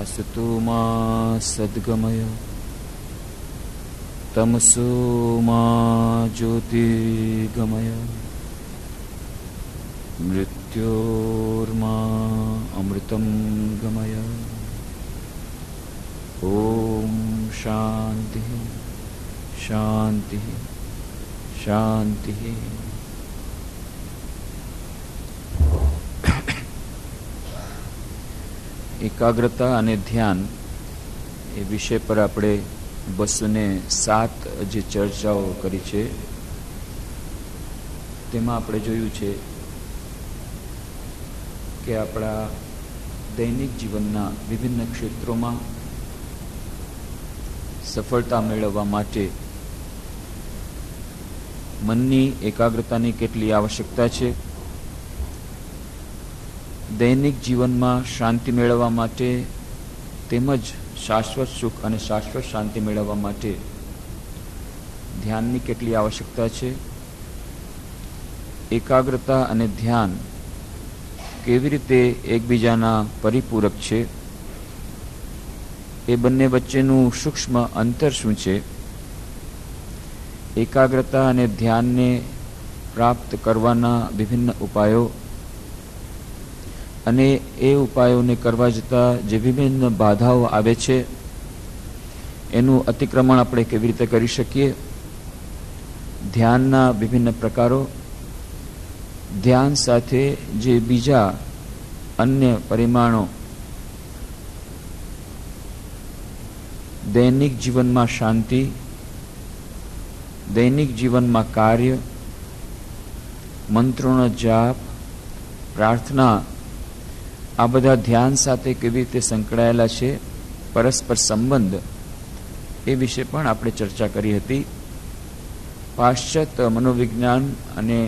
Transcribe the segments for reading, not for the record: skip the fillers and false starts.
असतो मा सद्गमय तमसो मा ज्योतिर्गमय मृत्योर्मा अमृतं गमय। ओम शांति शांति शांति। एकाग्रता અને ધ્યાન એ વિષય પર આપણે 207 જે ચર્ચાઓ કરી છે તેમાં આપણે જોયું છે કે આપણા દૈનિક જીવનના વિભિન્ન ક્ષેત્રોમાં સફળતા મેળવવા માટે મનની એકાગ્રતાની કેટલી આવશ્યકતા છે। દૈનિક જીવનમાં શાંતિ મેળવવા માટે તેમજ શાશ્વત સુખ અને શાશ્વત શાંતિ મેળવવા માટે ધ્યાનની કેટલી આવશ્યકતા છે। એકાગ્રતા અને ધ્યાન કેવી રીતે એકબીજાના પરિપૂરક છે, એ બંને વચ્ચેનું સૂક્ષ્મ અંતર શું છે, એકાગ્રતા અને ધ્યાનને પ્રાપ્ત કરવાના વિભિન્ન ઉપાયો અને એ ઉપાયોને કરવા જતાં જે વિભિન્ન બાધાઓ આવે છે એનું અતિક્રમણ આપણે કેવી રીતે કરી શકીએ, ધ્યાનના વિભિન્ન પ્રકારો, ધ્યાન સાથે જે બીજા અન્ય પરિમાણો દૈનિક જીવનમાં શાંતિ, દૈનિક જીવનમાં કાર્ય, મંત્રોનો જાપ, પ્રાર્થના, આ બધા ધ્યાન સાથે કેવી રીતે સંકળાયેલા છે, પરસ્પર સંબંધ, એ વિશે પણ આપણે ચર્ચા કરી હતી। પાશ્ચાત્ય મનોવિજ્ઞાન અને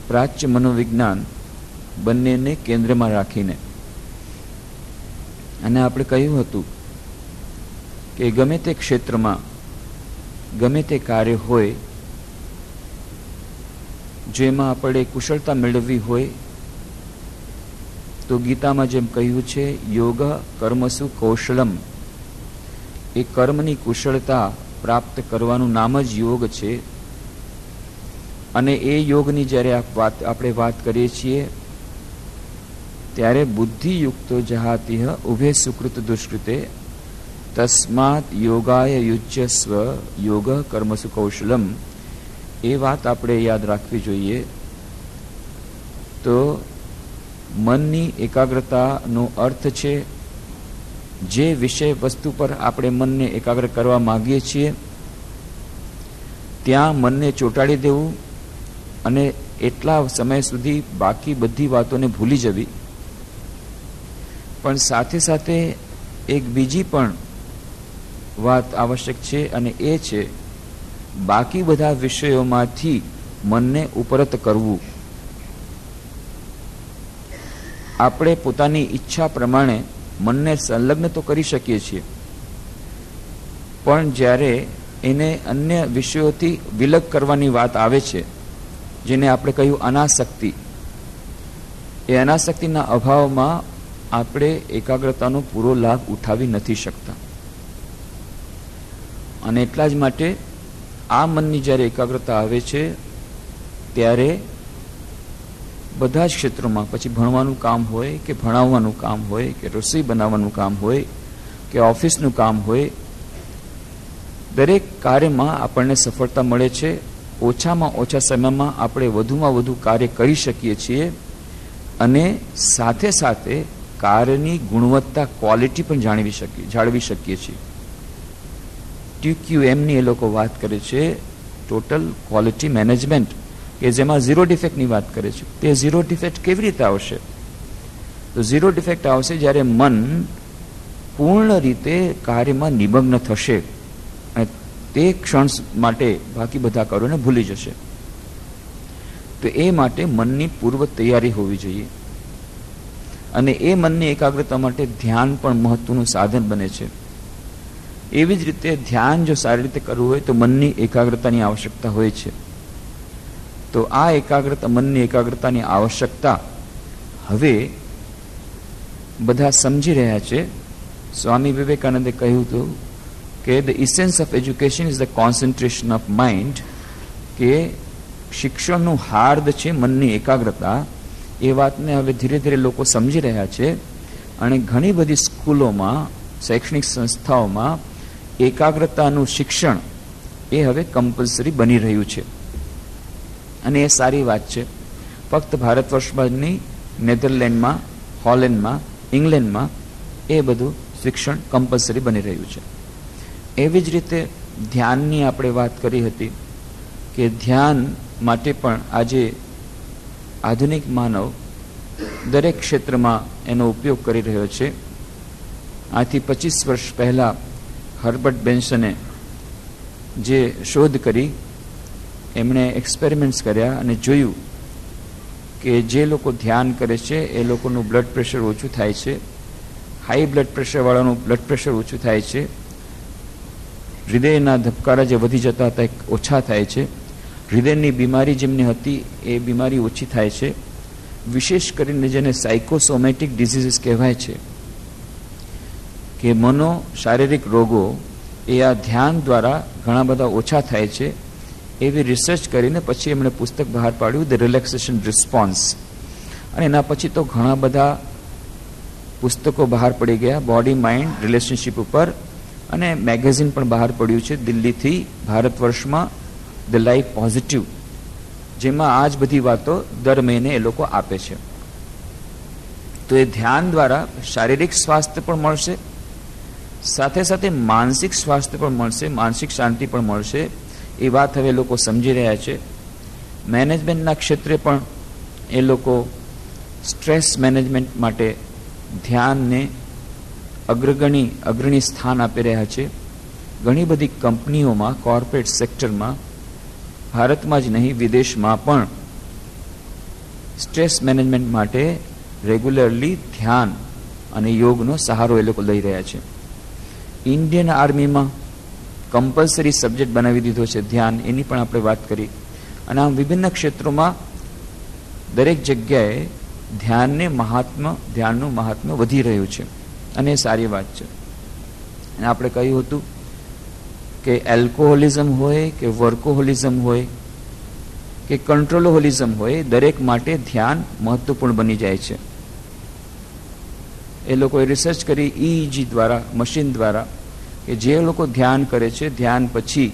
પ્રાચ્ય મનોવિજ્ઞાન બંનેને કેન્દ્રમાં રાખીને અને આપણે કહ્યું હતું કે ગમે તે ક્ષેત્રમાં ગમે તે કાર્ય હોય જેમાં આપણે કુશળતા મેળવવી હોય તો ગીતામાં જેમ કહ્યું છે યોગ કર્મસુ કૌશલમ, એ કર્મની કુશળતા પ્રાપ્ત કરવાનું નામ જ યોગ છે। અને એ યોગની જ્યારે આપણે વાત કરીએ છીએ ત્યારે બુદ્ધિયુક્તો જહાતિહ ઉભે સુકૃત દુષ્કૃતે તસ્માત યોગાય યુજ્યસ્વ યોગ કર્મસુ કૌશલમ, એ વાત આપણે યાદ રાખવી જોઈએ। તો મનની એકાગ્રતાનો અર્થ છે જે વિષય વસ્તુ પર આપણે મનને એકાગ્ર કરવા માંગીએ છીએ ત્યાં મનને ચોંટાડી દેવું અને એટલા સમય સુધી બાકી બધી વાતોને ભૂલી જવી। પણ સાથે સાથે એક બીજી પણ વાત આવશ્યક છે અને એ છે બાકી બધા વિષયોમાંથી મનને ઉપરત કરવું। આપણે પોતાની ઈચ્છા પ્રમાણે મનને સંલગ્ન તો કરી શકીએ છીએ, પણ જ્યારે એને અન્ય વિષયોથી વિલગ કરવાની વાત આવે છે, જેને આપણે કહ્યું અનાસક્તિ, એ અનાસક્તિના અભાવમાં આપણે એકાગ્રતાનો પૂરો લાભ ઉઠાવી નથી શકતા। અને એટલા જ માટે આ મનની જ્યારે એકાગ્રતા આવે છે ત્યારે બધા જ ક્ષેત્રોમાં, પછી ભણવાનું કામ હોય કે ભણાવવાનું કામ હોય કે રસોઈ બનાવવાનું કામ હોય કે ઓફિસનું કામ હોય, દરેક કાર્યમાં આપણને સફળતા મળે છે। ઓછામાં ઓછા સમયમાં આપણે વધુમાં વધુ કાર્ય કરી શકીએ છીએ અને સાથે સાથે કાર્યની ગુણવત્તા, ક્વોલિટી પણ જાળવી શકીએ છીએ। TQMની એ લોકો વાત કરે છે, ટોટલ ક્વોલિટી મેનેજમેન્ટ, કે જેમાં ઝીરો ડિફેક્ટની વાત કરે છે। તે ઝીરો ડિફેક્ટ કેવી રીતે આવશે? તો ઝીરો ડિફેક્ટ આવશે જ્યારે મન પૂર્ણ રીતે કાર્યમાં નિમગ્ન થશે અને તે ક્ષણ માટે બાકી બધા કાર્યોને ભૂલી જશે। તો એ માટે મનની પૂર્વ તૈયારી હોવી જોઈએ અને એ મનની એકાગ્રતા માટે ધ્યાન પણ મહત્વનું સાધન બને છે। એવી જ રીતે ધ્યાન જો સારી રીતે કરવું હોય તો મનની એકાગ્રતાની આવશ્યકતા હોય છે। તો આ એકાગ્રતા, મનની એકાગ્રતાની આવશ્યકતા હવે બધા સમજી રહ્યા છે. સ્વામી વિવેકાનંદે કહ્યું હતું કે the essence of education is the concentration of mind, કે શિક્ષણનું હાર્દ છે મનની એકાગ્રતા. એ વાતને હવે ધીરે ધીરે લોકો સમજી રહ્યા છે અને ઘણી બધી સ્કૂલોમાં, શૈક્ષણિક સંસ્થાઓમાં એકાગ્રતાનું શિક્ષણ એ હવે કમ્પલસરી બની રહ્યું છે અને એ સારી વાત છે. ફક્ત ભારત વર્ષમાં જ નહીં, નેધરલેન્ડમાં, હોલેન્ડમાં, ઇંગ્લેન્ડમાં એ બધું શિક્ષણ કમ્પલસરી બની રહ્યું છે. એવી જ રીતે ધ્યાનની આપણે વાત કરી હતી કે ધ્યાન માટે પણ આજે આધુનિક માનવ દરેક ક્ષેત્રમાં એનો ઉપયોગ કરી રહ્યો છે. આથી 25 વર્ષ પહેલાં હર્બર્ટ બેન્સને જે શોધ કરી, એમણે એક્સપેરિમેન્ટ્સ કર્યા અને જોયું કે જે લોકો ધ્યાન કરે છે એ લોકોનું બ્લડ પ્રેશર ઓછું થાય છે, હાઈ બ્લડ પ્રેશરવાળાનું બ્લડ પ્રેશર ઓછું થાય છે, હૃદયના ધબકારા જે વધી જતા હતા એ ઓછા થાય છે, હૃદયની બીમારી જેમની હતી એ બીમારી ઓછી થાય છે. વિશેષ કરીને જેને સાયકોસોમેટિક ડિઝીઝીસ કહેવાય છે, કે મનો શારીરિક રોગો, એ આ ધ્યાન દ્વારા ઘણા બધા ઓછા થાય છે. એવી રિસર્ચ કરીને પછી એમણે પુસ્તક બહાર પાડ્યું, ધ રિલેક્સેશન રિસ્પોન્સ. અને એના પછી તો ઘણા બધા પુસ્તકો બહાર પડી ગયા બોડી માઇન્ડ રિલેશનશિપ ઉપર, અને મેગેઝિન પણ બહાર પડ્યું છે દિલ્હીથી ભારત વર્ષમાં, ધ લાઈફ પોઝિટિવ, જેમાં આ જ બધી વાતો દર મહિને એ લોકો આપે છે. તો એ ધ્યાન દ્વારા શારીરિક સ્વાસ્થ્ય પણ મળશે, સાથે સાથે માનસિક સ્વાસ્થ્ય પણ મળશે, માનસિક શાંતિ પણ મળશે. એ વાત હવે લોકો સમજી રહ્યા છે. મેનેજમેન્ટના ક્ષેત્રે પણ એ લોકો સ્ટ્રેસ મેનેજમેન્ટ માટે ધ્યાનને અગ્રણી સ્થાન આપી રહ્યા છે. ઘણી બધી કંપનીઓમાં, કોર્પોરેટ સેક્ટરમાં, ભારતમાં જ નહીં વિદેશમાં પણ સ્ટ્રેસ મેનેજમેન્ટ માટે રેગ્યુલરલી ધ્યાન અને યોગનો સહારો એ લોકો લઈ રહ્યા છે. ઇન્ડિયન આર્મીમાં કમ્પલસરી સબ્જેક્ટ બનાવી દીધો છે ધ્યાન, એની પણ આપણે વાત કરી. અને આમ વિભિન્ન ક્ષેત્રોમાં દરેક જગ્યાએ ધ્યાનનું મહાત્મ્ય વધી રહ્યું છે અને એ સારી વાત છે. અને આપણે કહ્યું હતું કે એલ્કોહોલિઝમ હોય કે વર્કોહોલિઝમ હોય કે કંટ્રોલોહોલિઝમ હોય, દરેક માટે ધ્યાન મહત્વપૂર્ણ બની જાય છે. એ લોકોએ રિસર્ચ કરી EEG દ્વારા, મશીન દ્વારા, કે જે લોકો ધ્યાન કરે છે, ધ્યાન પછી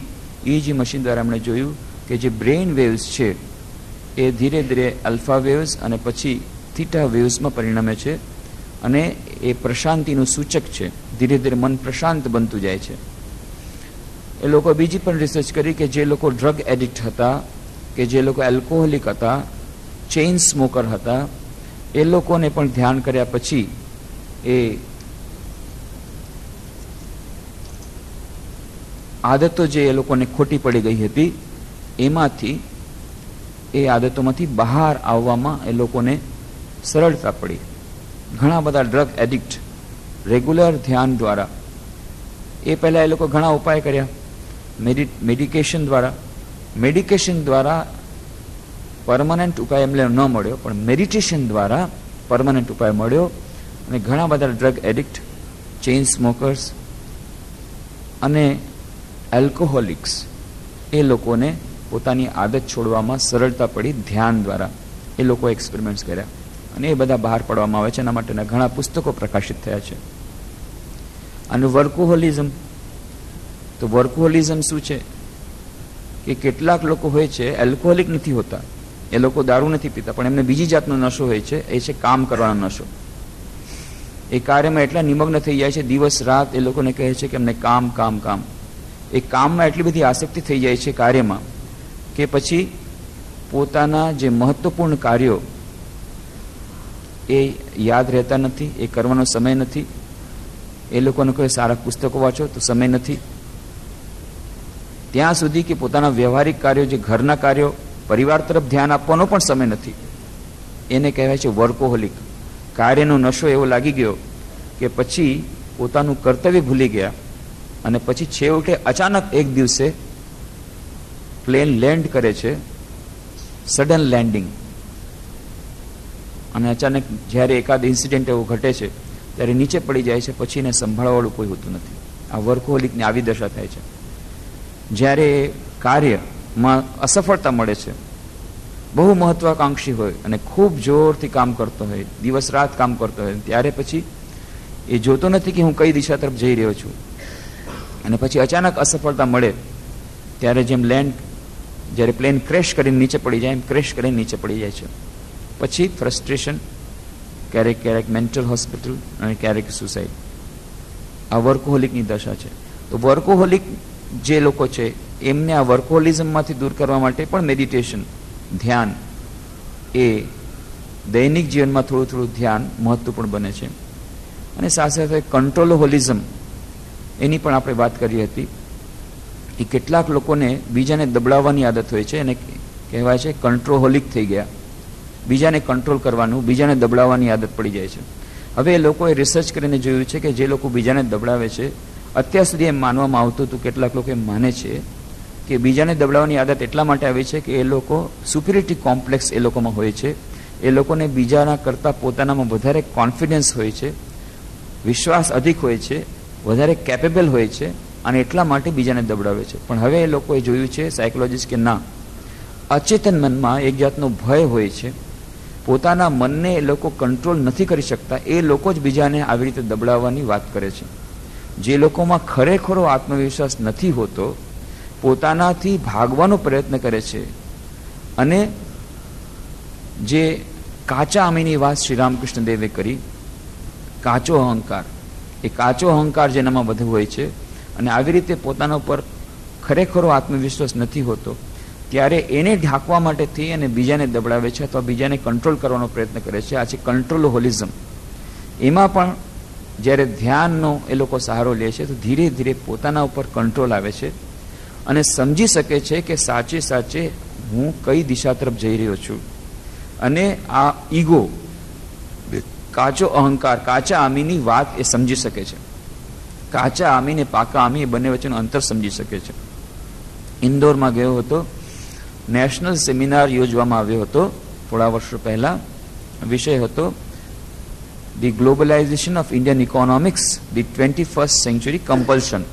EEG મશીન દ્વારા એમણે જોયું કે જે બ્રેઇન વેવ્સ છે એ ધીરે ધીરે અલ્ફા વેવ્સ અને પછી થીટા વેવ્સમાં પરિણમે છે અને એ પ્રશાંતિનું સૂચક છે. ધીરે ધીરે મન પ્રશાંત બનતું જાય છે. એ લોકો બીજી પણ રિસર્ચ કરી કે જે લોકો ડ્રગ એડિક્ટ હતા, કે જે લોકો એલ્કોહોલિક હતા, ચેઇન સ્મોકર હતા, એ લોકોને પણ ધ્યાન કર્યા પછી એ આદતો જે એ લોકોને ખોટી પડી ગઈ હતી એ આદતોમાંથી બહાર આવવામાં એ લોકોને સરળતા પડી. ઘણા બધા ડ્રગ એડિક્ટ રેગ્યુલર ધ્યાન દ્વારા, એ પહેલાં એ લોકો ઘણા ઉપાય કર્યા મેડિકેશન દ્વારા પરમનન્ટ ઉપાય એમને ન મળ્યો, પણ મેડિટેશન દ્વારા પરમનન્ટ ઉપાય મળ્યો. અને ઘણા બધા ડ્રગ એડિક્ટ, ચેઇન સ્મોકર્સ અને એલ્કોહોલિક્સ, એ લોકોને પોતાની આદત છોડવામાં સરળતા પડી ધ્યાન દ્વારા. એ લોકો એક્સપેરિમેન્ટ્સ કર્યા અને એ બધા બહાર પાડવામાં આવે છે. એના માટેના ઘણા પુસ્તકો પ્રકાશિત થયા છે. અને વર્કોહોલિઝમ, તો વર્કોહોલિઝમ શું છે કે કેટલાક લોકો હોય છે એલ્કોહોલિક નથી હોતા, એ લોકો દારૂ નથી પીતા, પણ એમને બીજી જાતનો નશો હોય છે, એ છે કામ કરવાનો નશો. એ કાર્યમાં એટલા નિમગ્ન થઈ જાય છે, દિવસ રાત એ લોકોને કહે છે કે અમને કામ. એ કામમાં એટલી બધી આસક્તિ થઈ જાય છે કાર્યમાં કે પછી પોતાના જે મહત્વપૂર્ણ કાર્યો એ યાદ રહેતા નથી, એ કરવાનો સમય નથી. એ લોકોને કોઈ સારા પુસ્તકો વાંચો તો સમય નથી. ત્યાં સુધી કે પોતાના વ્યવહારિક કાર્યો, જે ઘરના કાર્યો, પરિવાર તરફ ધ્યાન આપવાનો પણ સમય નથી. એને કહેવાય છે વર્કોહોલિક. કાર્યનો નશો એવો લાગી ગયો કે પછી પોતાનું કર્તવ્ય ભૂલી ગયા અને પછી છેવટે અચાનક એક દિવસે પ્લેન લેન્ડ કરે છે, સડન લેન્ડિંગ, અને અચાનક જ્યારે એકાદ ઇન્સિડન્ટ એવો ઘટે છે ત્યારે નીચે પડી જાય છે, પછી એને સંભાળવાવાળું કોઈ હોતું નથી. આ વર્કહોલિકની આવી દશા થાય છે. જ્યારે કાર્યમાં અસફળતા મળે છે, બહુ મહત્વાકાંક્ષી હોય અને ખૂબ જોરથી કામ કરતો હોય, દિવસ રાત કામ કરતો હોય, ત્યારે પછી એ જોતો નથી કે હું કઈ દિશા તરફ જઈ રહ્યો છું. અને પછી અચાનક અસફળતા મળે ત્યારે જેમ જ્યારે પ્લેન ક્રેશ કરીને નીચે પડી જાય એમ ક્રેશ કરીને નીચે પડી જાય છે. પછી ફ્રસ્ટ્રેશન, ક્યારેક ક્યારેક મેન્ટલ હોસ્પિટલ અને ક્યારેક સુસાઇડ. આ વર્કહોલિકની દશા છે. તો વર્કહોલિક જે લોકો છે એમને આ વર્કહોલિઝમમાંથી દૂર કરવા માટે પણ મેડિટેશન, ધ્યાન, એ દૈનિક જીવનમાં થોડું થોડું ધ્યાન મહત્વપૂર્ણ બને છે. અને સાથે સાથે કંટ્રોલહોલિઝમ, એની પણ આપણે વાત કરી હતી. એ કેટલાક લોકોને બીજાને દબડાવવાની આદત હોય છે, એને કહેવાય છે કંટ્રોલહોલિક થઈ ગયા. બીજાને કંટ્રોલ કરવાનું, બીજાને દબડાવવાની આદત પડી જાય છે. હવે એ લોકોએ રિસર્ચ કરીને જોયું છે કે જે લોકો બીજાને દબડાવે છે, અત્યાર સુધી એમ માનવામાં આવતું હતું, કેટલાક લોકો એમ માને છે કે બીજાને દબડાવવાની આદત એટલા માટે આવી છે કે એ લોકો સુપિરિટી કોમ્પ્લેક્સ એ લોકોમાં હોય છે. એ લોકોને બીજાના કરતાં પોતાનામાં વધારે કોન્ફિડન્સ હોય છે, વિશ્વાસ અધિક હોય છે, વધારે કેપેબલ હોય છે, અને એટલા માટે બીજાને દબડાવે છે. પણ હવે એ લોકોએ જોયું છે, સાયકોલોજીસ્ટ, કે ના, અચેતન મનમાં એક જાતનો ભય હોય છે. પોતાના મનને એ લોકો કંટ્રોલ નથી કરી શકતા, એ લોકો જ બીજાને આવી રીતે દબડાવવાની વાત કરે છે. જે લોકોમાં ખરેખરો આત્મવિશ્વાસ નથી હોતો, પોતાનાથી ભાગવાનો પ્રયત્ન કરે છે. અને જે કાચા આમીની વાત શ્રી રામકૃષ્ણ દેવે કરી, કાચો અહંકાર, એ કાચો અહંકાર જેનામાં વધુ હોય છે, અને આવી રીતે પોતાના ઉપર ખરેખરો આત્મવિશ્વાસ નથી હોતો, ત્યારે એને ઢાંકવા માટેથી અને બીજાને દબડાવે છે અથવા બીજાને કંટ્રોલ કરવાનો પ્રયત્ન કરે છે. આ છે કંટ્રોલહોલિઝમ. એમાં પણ જ્યારે ધ્યાનનો એ લોકો સહારો લે છે તો ધીરે ધીરે પોતાના ઉપર કંટ્રોલ આવે છે અને સમજી શકે છે કે સાચે સાચે હું કઈ દિશા તરફ જઈ રહ્યો છું. અને આ ઈગો, કાચો અહંકાર, કાચા આમીની વાત એ સમજી શકે છે. કાચા આમી ને પાકા આમી એ બંને વચ્ચેનું અંતર સમજી શકે છે. ઇન્દોરમાં ગયો હતો, નેશનલ સેમિનાર યોજવામાં આવ્યો હતો થોડા વર્ષો પહેલા. વિષય હતો the globalisation of Indian economics, the 21st century compulsion.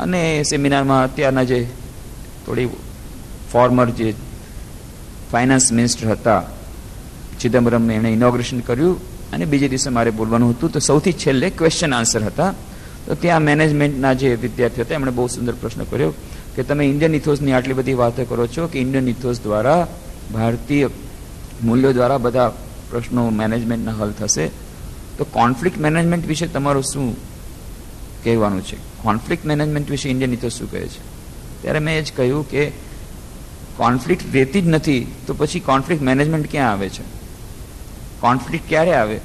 અને સેમિનારમાં અત્યારના જે થોડી ફોર્મર જે ફાઇનાન્સ મિનિસ્ટર હતા ચિદમ્બરમને, એણે ઇનોગ્રેશન કર્યું અને બીજે દિવસે મારે બોલવાનું હતું. તો સૌથી છેલ્લે ક્વેશ્ચન આન્સર હતા. તો ત્યાં મેનેજમેન્ટના જે વિદ્યાર્થીઓ હતા એમણે બહુ સુંદર પ્રશ્ન કર્યો કે તમે ઇન્ડિયન ઇથોસની આટલી બધી વાતો કરો છો કે ઇન્ડિયન ઇથોસ દ્વારા, ભારતીય મૂલ્યો દ્વારા બધા પ્રશ્નો મેનેજમેન્ટના હલ થશે, તો કોન્ફ્લિક્ટ મેનેજમેન્ટ વિશે તમારું શું કહેવાનું છે? કોન્ફ્લિક્ટ મેનેજમેન્ટ વિશે ઇન્ડિયન ઇથોસ શું કહે છે? ત્યારે મેં એ જ કહ્યું કે કોન્ફ્લિક્ટ રહેતી જ નથી તો પછી કોન્ફ્લિક્ટ મેનેજમેન્ટ ક્યાં આવે છે? કોન્ફ્લિક્ટ ક્યારે આવે?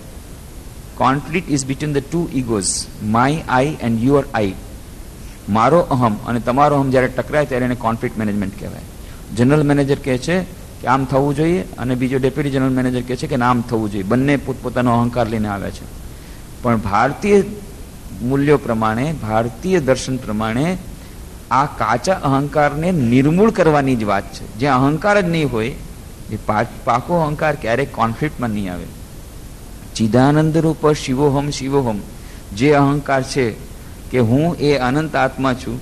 Conflict is between the two egos, my I and your I. મારો અહમ અને તમારો અહમ જ્યારે ટકરાય ત્યારે એને કોન્ફ્લિક્ટ મેનેજમેન્ટ કહેવાય. જનરલ મેનેજર કહે છે કે આમ થવું જોઈએ અને બીજો ડેપ્યુટી જનરલ મેનેજર કહે છે કે આમ થવું જોઈએ. બંને પોતપોતાનો અહંકાર લઈને આવ્યા છે. પણ ભારતીય મૂલ્યો પ્રમાણે, ભારતીય દર્શન પ્રમાણે આ કાચા અહંકારને નિર્મૂળ કરવાની જ વાત છે. જ્યાં અહંકાર જ નહીં હોય, એ પાકો અહંકાર ક્યારેક કોન્ફ્લિક્ટમાં નહીં આવે. ચિદાનંદ રૂપ શિવોહમ શિવોહમ જે અહંકાર છે કે હું એ અનંત આત્મા છું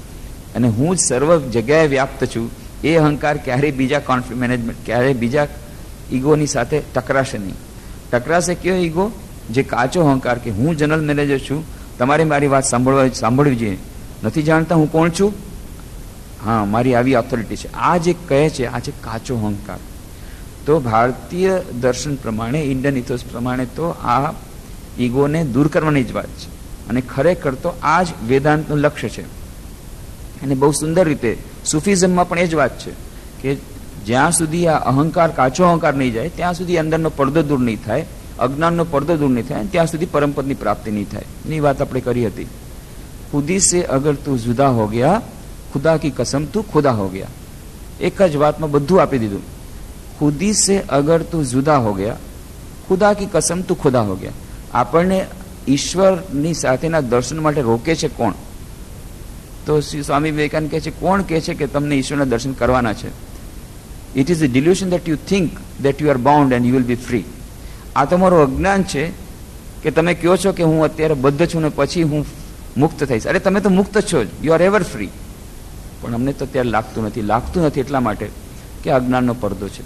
અને હું જ સર્વ જગ્યાએ વ્યાપ્ત છું, એ અહંકાર ક્યારેય બીજા કોન્ફ્લિક્ટ મેનેજમેન્ટ, ક્યારેય બીજા ઈગોની સાથે ટકરાશે નહીં. ટકરાશે કયો ઈગો? જે કાચો અહંકાર કે હું જનરલ મેનેજર છું, તમારે મારી વાત સાંભળવી જોઈએ, નથી જાણતા હું કોણ છું, હા મારી આવી ઓથોરિટી છે, આ જે કહે છે આ છે કાચો અહંકાર. તો ભારતીય દર્શન પ્રમાણે, ઇન્ડિયન ઇથોસ પ્રમાણે તો આ ઈગોને દૂર કરવાની જ વાત છે. અને ખરેખર તો આ જ વેદાંતનું લક્ષ્ય છે. અને બહુ સુંદર રીતે સુફિઝમમાં પણ એ જ વાત છે કે જ્યાં સુધી આ અહંકાર, કાચો અહંકાર નહીં જાય ત્યાં સુધી અંદરનો પડદો દૂર નહીં થાય, અજ્ઞાનનો પડદો દૂર નહીં થાય, ત્યાં સુધી પરમપદની પ્રાપ્તિ નહીં થાય. એની વાત આપણે કરી હતી. ખુદી સે અગર તું જુદા હો ગયા, ખુદા કી કસમ તું ખુદા હો ગયા. એક જ વાતમાં બધું આપી દીધું. ખુદી સે અગર તું જુદા હો ગયા, ખુદા કી કસમ તું ખુદા હો ગયા. આપણને ઈશ્વરની સાથેના દર્શન માટે રોકે છે કોણ? તો શ્રી સ્વામી વિવેકાનંદ કહે છે, કોણ કહે છે કે તમને ઈશ્વરના દર્શન કરવાના છે? It is the delusion that you think that you are bound and you will be free. આ તમારું અજ્ઞાન છે કે તમે કહો છો કે હું અત્યારે બદ્ધ છું ને પછી હું મુક્ત થઈશ. અરે તમે તો મુક્ત છો જ, યુ આર એવર ફ્રી. પણ અમને તો અત્યારે લાગતું નથી એટલા માટે કે અજ્ઞાનનો પડદો છે.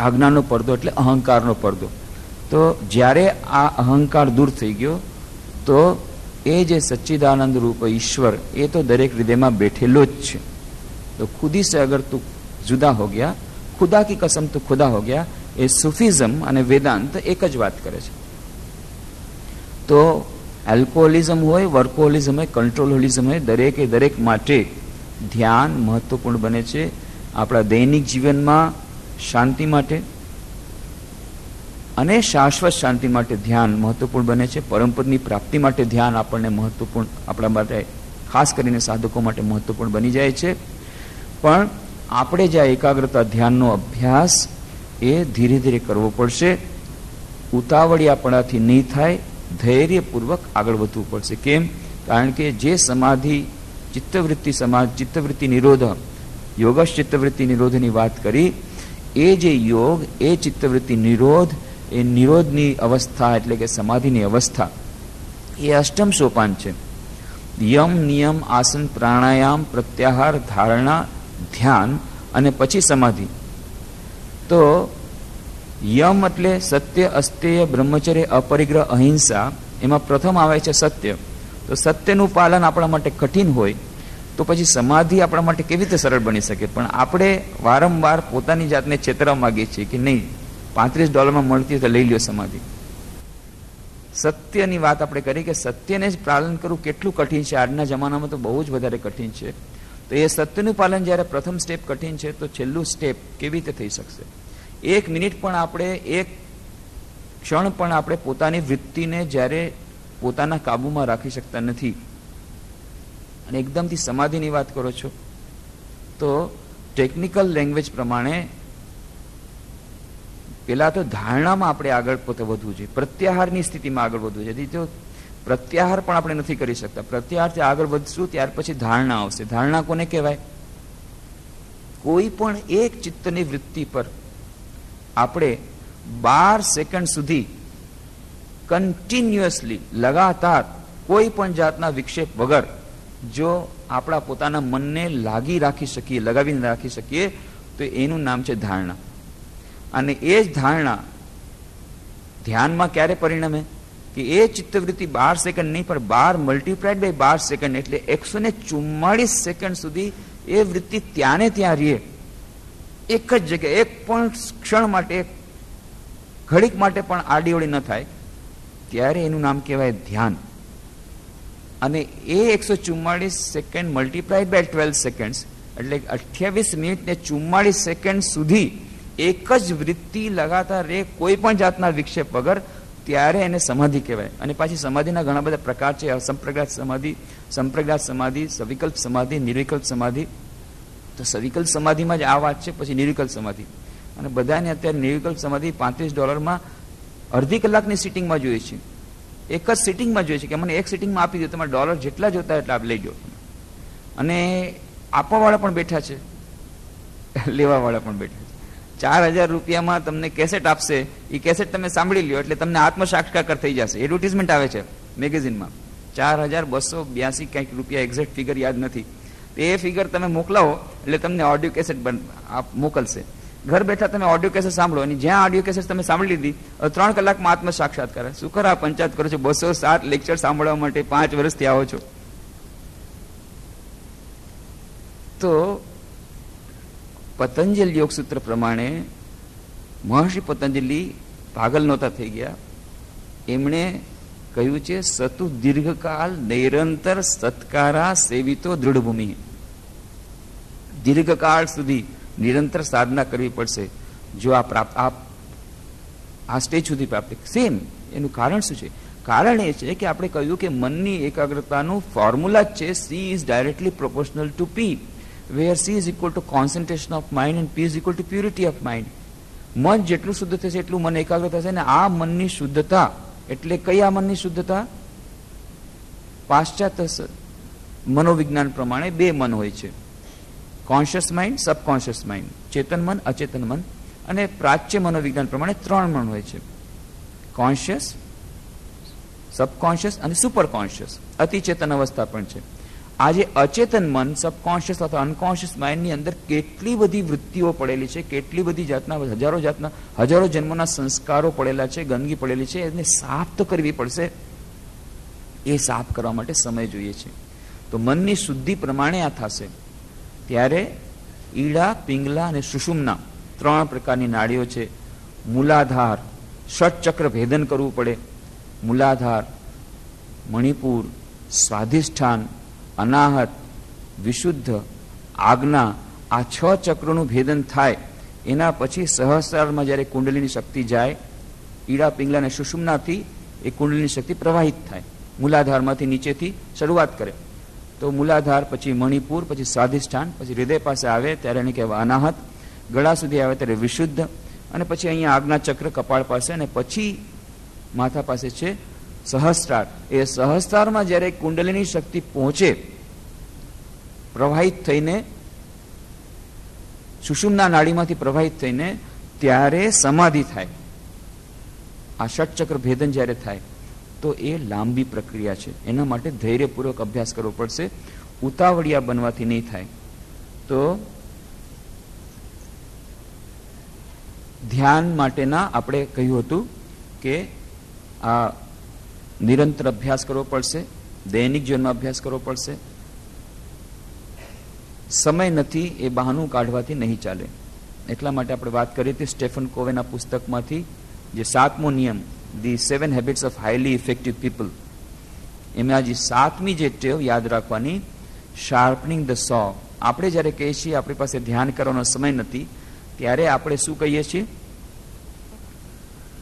અજ્ઞાનનો પડદો એટલે અહંકારનો પડદો. તો જ્યારે આ અહંકાર દૂર થઈ ગયો તો એ જે સચ્ચિદાનંદ રૂપ ઈશ્વર એ તો દરેક હૃદયમાં બેઠેલો જ છે. તો ખુદી સે અગર તું જુદા હો ગયા, ખુદા કી કસમ તું ખુદા હો ગયા, એ સુફિઝમ અને વેદાંત એક જ વાત કરે છે. તો એલ્કોહોલિઝમ હોય, વર્કોહોલિઝમ હોય, કંટ્રોલહોલિઝમ હોય, દરેક માટે ધ્યાન મહત્વપૂર્ણ બને છે. આપણા દૈનિક જીવનમાં શાંતિ માટે અને શાશ્વત શાંતિ માટે ધ્યાન મહત્વપૂર્ણ બને છે. પરમપદની પ્રાપ્તિ માટે ધ્યાન આપણને મહત્વપૂર્ણ, આપણા માટે ખાસ કરીને સાધકો માટે મહત્વપૂર્ણ બની જાય છે. પણ આપણે જે એકાગ્રતા ધ્યાનનો અભ્યાસ એ ધીરે ધીરે કરવો પડશે. ઉતાવળિયાપણાથી નહીં થાય, ધૈર્યપૂર્વક આગળ વધવું પડશે. કેમ? કારણ કે જે સમાધિ ચિત્તવૃત્તિ નિરોધ, યોગશ ચિત્તવૃત્તિ નિરોધની વાત કરી, એ જે યોગ, એ ચિત્તવૃત્તિ નિરોધ, એ નિરોધની અવસ્થા એટલે કે સમાધિની અવસ્થા, એ અષ્ટમ સોપાન છે. યમ, નિયમ, આસન, પ્રાણાયામ, પ્રત્યાહાર, ધારણા, ધ્યાન અને પછી સમાધિ. તો યમ એટલે સત્ય, અસ્તેય, બ્રહ્મચર્ય, અપરિગ્રહ, અહિંસા. એમાં પ્રથમ આવે છે સત્ય. તો સત્યનું પાલન આપણા માટે કઠિન હોય તો પછી સમાધિ આપણા માટે કેવી રીતે સરળ બની શકે? પણ આપણે વારંવાર પોતાની જાતને છેતરવા માંગીએ છીએ કે નહીં, $35 મળતી હોય તો લઈ લ્યો સમાધિ. સત્યની વાત આપણે કરી કે સત્યને જ પાલન કરવું કેટલું કઠિન છે. આજના જમાનામાં તો બહુ જ વધારે કઠિન છે. તો એ સત્યનું પાલન જ્યારે પ્રથમ સ્ટેપ કઠિન છે તો છેલ્લું સ્ટેપ કેવી રીતે થઈ શકશે? એક મિનિટ પણ આપણે, એક ક્ષણ પણ આપણે પોતાની વૃત્તિને જ્યારે પોતાના કાબુમાં રાખી શકતા નથી અને એકદમથી સમાધિની વાત કરો છો, તો ટેકનિકલ લેંગ્વેજ પ્રમાણે પેલા તો ધારણામાં આપણે આગળ પોતે વધવું જોઈએ, પ્રત્યાહારની સ્થિતિમાં આગળ વધવું જોઈએ. તો પ્રત્યાહાર પણ આપણે નથી કરી શકતા. પ્રત્યાહારથી આગળ વધશું ત્યાર પછી ધારણા આવશે. ધારણા કોને કહેવાય? કોઈ પણ એક ચિત્તની વૃત્તિ પર આપણે 12 સેકન્ડ સુધી કન્ટિન્યુઅસલી, લગાતાર, કોઈ પણ જાતના વિક્ષેપ વગર જો આપણા પોતાના મનને લગાવીને રાખી શકીએ તો એનું નામ છે ધારણા. અને એ જ ધારણા ધ્યાનમાં ક્યારે પરિણમે? કે એ ચિત્તવૃત્તિ 12 સેકન્ડ નહીં પણ 12 મલ્ટીપ્લાઇડ બાય 12 સેકન્ડ એટલે 144 સેકન્ડ સુધી એ વૃત્તિ ત્યાં ને ત્યાં રહે, એક જ જગ્યાએ, એક પણ ક્ષણ માટે, એક ઘડીક માટે પણ આડીઅવળી ન થાય, ત્યારે એનું નામ કહેવાય ધ્યાન. અને એ 144 સેકન્ડ મલ્ટીપ્લાઇડ બાય 12 સેકન્ડ એટલે 28 મિનિટ ને 44 સેકન્ડ સુધી એક જ વૃત્તિ લગાતાર રહે, કોઈ પણ જાતના વિક્ષેપ વગર, ત્યારે એને સમાધિ કહેવાય. અને પાછી સમાધિના ઘણા બધા પ્રકાર છે. સંપ્રજ્ઞાત સમાધિ, સંપ્રજ્ઞાત સમાધિ, સવિકલ્પ સમાધિ, નિર્વિકલ્પ સમાધિ. તો સવિકલ્પ સમાધિમાં જ આ વાત છે. પછી નિર્વિકલ્પ સમાધિ. અને બધાને અત્યારે નિર્વિકલ્પ સમાધિ $35 અડધી કલાકની સિટિંગમાં જોઈએ છે. એક જ સિટિંગમાં જોઈએ છે કે મને એક સિટિંગમાં આપી દો, તમારે ડોલર જેટલા જોતા એટલા આપ લઈ લો. અને આપવાવાળા પણ બેઠા છે, લેવાવાળા પણ બેઠા છે. $4000 તમને કેસેટ આપશે, એ કેસેટ તમે સાંભળી લ્યો એટલે તમને આત્મ સાક્ષાત્કાર થઈ જશે. એડવર્ટિઝમેન્ટ આવે છે મેગેઝિનમાં. 4282 કંઈક રૂપિયા, એક્ઝેક્ટ ફિગર યાદ નથી. એ ફિગર તમે મોકલાવો એટલે તમને ઓડિયો કેસેટ મોકલશે. ઘર બેઠા તમે ઓડિયો કેસેટ સાંભળો, અને જ્યાં ઓડિયો કેસેટ તમે સાંભળી લીધી, 3 કલાકમાં આત્મ સાક્ષાત્કાર. શું ખરા પંચાયત કરો છો? 207 લેક્ચર સાંભળવા માટે 5 વર્ષથી આવો છો. તો પતંજલિ યોગ સૂત્ર પ્રમાણે મહર્ષિ પતંજલિ પાગલ નહોતા થઈ ગયા. એમણે કહ્યું છે સતુ દીર્ઘકાલ નિરંતર સત્કારા સેવિતો દૃઢભૂમિ. દીર્ઘકાળ સુધી નિરંતર સાધના કરવી પડશે જો આ સ્ટેજ સુધી પ્રાપ્ત. સેમ એનું કારણ શું છે? કારણ એ છે કે આપણે કહ્યું કે મનની એકાગ્રતાનું ફોર્મ્યુલા જ છે C is directly proportional to P, where C is equal to concentration of mind and P is equal to purity of mind. મન જેટલું શુદ્ધ થશે એટલું મન એકાગ્ર થશે. ને આ મનની શુદ્ધતા એટલે કયા મનની શુદ્ધતા? પાશ્ચાત્ય મનોવિજ્ઞાન પ્રમાણે 2 મન હોય છે, કોન્શિયસ માઇન્ડ, સબકોન્શિયસ માઇન્ડ, ચેતન મન, અચેતન મન. અને પ્રાચ્ય મનોવિજ્ઞાન પ્રમાણે 3 મન હોય છે, કોન્શિયસ, સબકોન્શિયસ અને સુપરકોન્શિયસ, અતિચેતન અવસ્થા પણ છે. આ જે અચેતન મન, સબકોન્શિયસ અથવા અનકોન્શિયસ માઇન્ડની અંદર કેટલી બધી વૃત્તિઓ પડેલી છે, કેટલી બધી જાતના હજારો જન્મોના સંસ્કારો પડેલા છે, ગંદકી પડેલી છે, એને સાફ તો કરવી પડશે. એ સાફ કરવા માટે સમય જોઈએ છે. તો મનની શુદ્ધિ પ્રમાણે આ થશે. ત્યારે ઈડા, પિંગલા અને સુષુમ્ના 3 પ્રકારની નાડીઓ છે. મૂલાધાર, ષટચક્ર ભેદન કરવું પડે. મૂલાધાર, મણિપુર, સ્વાધિષ્ઠાન, અનાહત, વિશુદ્ધ, આજ્ઞા, આ 6 ચક્રોનું ભેદન થાય. એના પછી સહસ્રારમાં જ્યારે કુંડલીની શક્તિ જાય, ઈડા, પિંગલા અને સુષુમ્નાથી એ કુંડલીની શક્તિ પ્રવાહિત થાય. મૂલાધારમાંથી નીચેથી શરૂઆત કરે. તો મૂલાધાર, પછી મણિપુર, પછી સ્વાધિષ્ઠાન, પછી હૃદય પાસે આવે ત્યારે એને કહેવાય અનાહત, ગળા સુધી આવે ત્યારે વિશુદ્ધ, અને પછી અહીંયા આજ્ઞા ચક્ર કપાળ પાસે, અને પછી માથા પાસે છે સહસ્રાર. એ સહસ્રારમાં જ્યારે કુંડલીની શક્તિ પહોંચે, પ્રવાહિત થઈને સુષુમ્ના નાડીમાંથી પ્રવાહિત થઈને, ત્યારે સમાધિ થાય. આ ષટચક્ર ભેદન જ્યારે થાય તો એ લાંબી પ્રક્રિયા છે. એના માટે ધૈર્યપૂર્વક અભ્યાસ કરવો પડશે. ઉતાવળિયા બનવાથી નહીં થાય. તો ધ્યાન માટેના આપણે કહ્યું હતું કે આ નિરંતર અભ્યાસ કરવો પડશે, દૈનિક જીવનમાં અભ્યાસ કરવો પડશે. સમય નથી એ બહાનું કાઢવાથી નહીં ચાલે. એટલા માટે આપણે વાત કરી હતી સ્ટેફન કોવેના પુસ્તકમાંથી, જે 7મો નિયમ, the 7 habits of highly effective people, એમાં જે 7મી જે ટેવ યાદ રાખવાની, શાર્પનિંગ ધ સો. આપણે જ્યારે કહીએ છીએ આપણી પાસે ધ્યાન કરવાનો સમય નથી, ત્યારે આપણે શું કહીએ છીએ?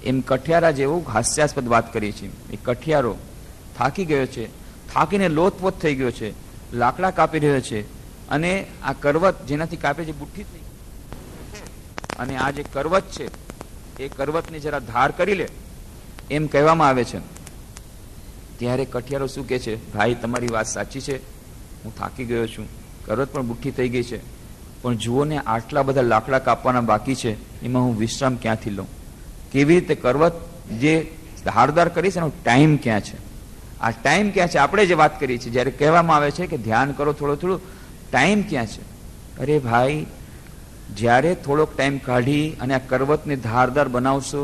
એમ કઠિયારા જેવું હાસ્યાસ્પદ વાત કરીએ છીએ. એ કઠિયારો થાકી ગયો છે, થાકીને લોથપોથ થઈ ગયો છે, લાકડા કાપી રહ્યો છે, અને આ કરવત જેનાથી કાપે છે બુઠ્ઠી થઈ, અને આ જે કરવત છે એ કરવતની જરા ધાર કરી લે, એમ કહેવામાં આવે છે. ત્યારે કઠિયારો શું કહે છે? ભાઈ, તમારી વાત સાચી છે, હું થાકી ગયો છું, કરવત પણ બુઠ્ઠી થઈ ગઈ છે, પણ જુઓ ને આટલા બધા લાકડા કાપવાના બાકી છે, એમાં હું વિશ્રામ ક્યાંથી લઉં? કેવી રીતે કરવત જે ધારદાર કરી છે એનો ટાઈમ ક્યાં છે? આ ટાઈમ ક્યાં છે? આપણે જે વાત કરીએ છીએ, જ્યારે કહેવામાં આવે છે કે ધ્યાન કરો થોડું, ટાઈમ ક્યાં છે? અરે ભાઈ, જ્યારે થોડોક ટાઈમ કાઢી અને આ કરવતને ધારદાર બનાવશો,